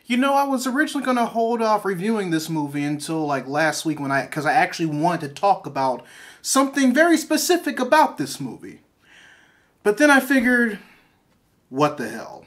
You know, I was originally going to hold off reviewing this movie until like last week because I actually wanted to talk about something very specific about this movie. But then I figured, what the hell?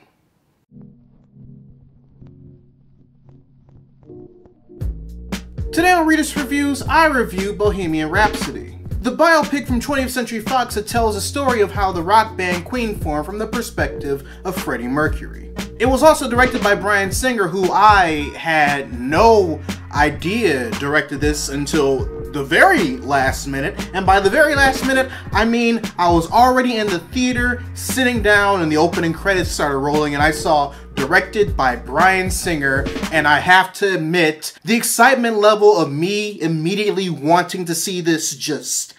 Today on Readus Reviews, I review Bohemian Rhapsody, the biopic from 20th Century Fox that tells the story of how the rock band Queen formed from the perspective of Freddie Mercury. It was also directed by Bryan Singer, who I had no idea directed this until the very last minute. And by the very last minute, I mean I was already in the theater, sitting down, and the opening credits started rolling, and I saw directed by Bryan Singer, and I have to admit, the excitement level of me immediately wanting to see this just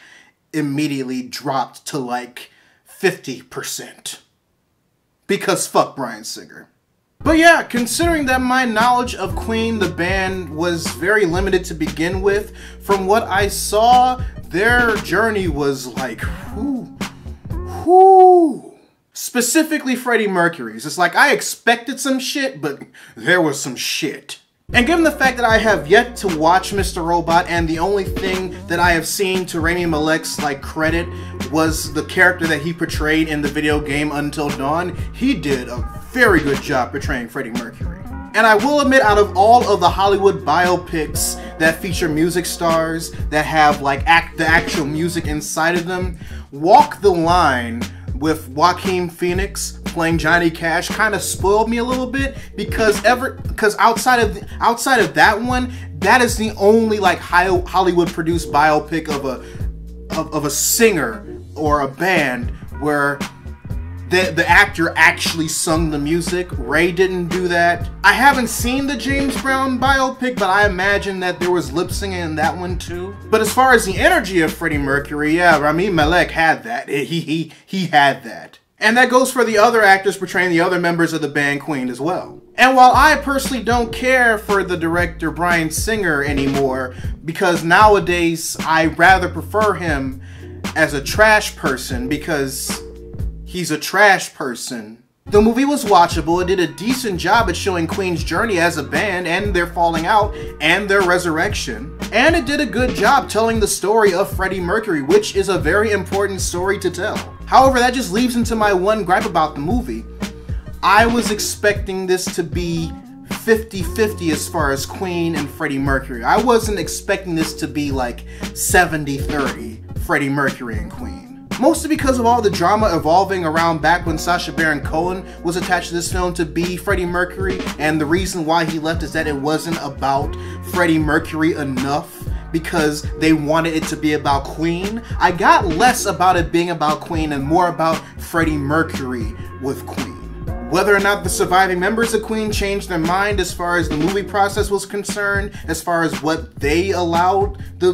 immediately dropped to like 50%. Because fuck Bryan Singer. But yeah, considering that my knowledge of Queen, the band, was very limited to begin with, from what I saw, their journey was like, whoo. Specifically Freddie Mercury's. It's like I expected some shit, but there was some shit. And given the fact that I have yet to watch Mr. Robot, and the only thing that I have seen to Rami Malek's like credit was the character that he portrayed in the video game Until Dawn, he did a very good job portraying Freddie Mercury. And I will admit, out of all of the Hollywood biopics that feature music stars that have like the actual music inside of them, Walk the Line with Joaquin Phoenix playing Johnny Cash kind of spoiled me a little bit, because outside of that one, that is the only like Hollywood produced biopic of a singer or a band where the actor actually sung the music. Ray didn't do that. I haven't seen the James Brown biopic, but I imagine that there was lip singing in that one too. But as far as the energy of Freddie Mercury, yeah, Rami Malek had that. He had that. And that goes for the other actors portraying the other members of the band Queen as well. And while I personally don't care for the director Bryan Singer anymore, because nowadays I rather prefer him as a trash person, because he's a trash person. The movie was watchable. It did a decent job at showing Queen's journey as a band and their falling out and their resurrection. And it did a good job telling the story of Freddie Mercury, which is a very important story to tell. However, that just leads into my one gripe about the movie. I was expecting this to be 50-50 as far as Queen and Freddie Mercury. I wasn't expecting this to be like 70-30 Freddie Mercury and Queen. Mostly because of all the drama evolving around back when Sacha Baron Cohen was attached to this film to be Freddie Mercury, and the reason why he left is that it wasn't about Freddie Mercury enough because they wanted it to be about Queen. I got less about it being about Queen and more about Freddie Mercury with Queen. Whether or not the surviving members of Queen changed their mind as far as the movie process was concerned, as far as what they allowed the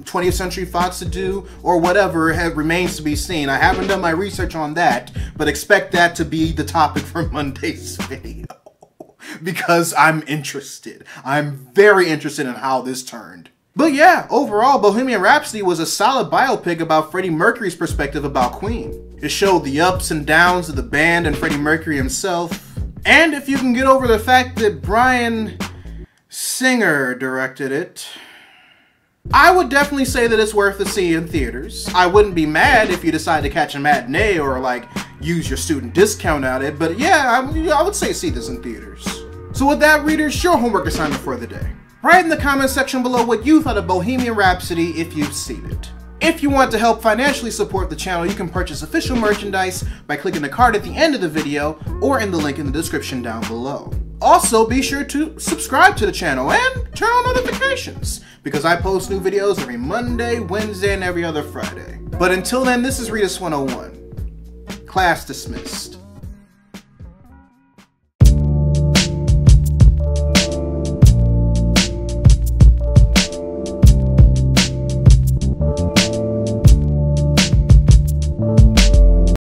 20th Century Fox to do, or whatever, remains to be seen. I haven't done my research on that, but expect that to be the topic for Monday's video. Because I'm interested. I'm very interested in how this turned. But yeah, overall, Bohemian Rhapsody was a solid biopic about Freddie Mercury's perspective about Queen. It showed the ups and downs of the band and Freddie Mercury himself. And if you can get over the fact that Bryan Singer directed it, I would definitely say that it's worth a see in theaters. I wouldn't be mad if you decide to catch a matinee or like use your student discount at it, but yeah, I would say see this in theaters. So with that, readers, your homework assignment for the day. Write in the comment section below what you thought of Bohemian Rhapsody if you've seen it. If you want to help financially support the channel, you can purchase official merchandise by clicking the card at the end of the video or in the link in the description down below. Also, be sure to subscribe to the channel and turn on notifications, because I post new videos every Monday, Wednesday, and every other Friday. But until then, this is Readus 101. Class dismissed.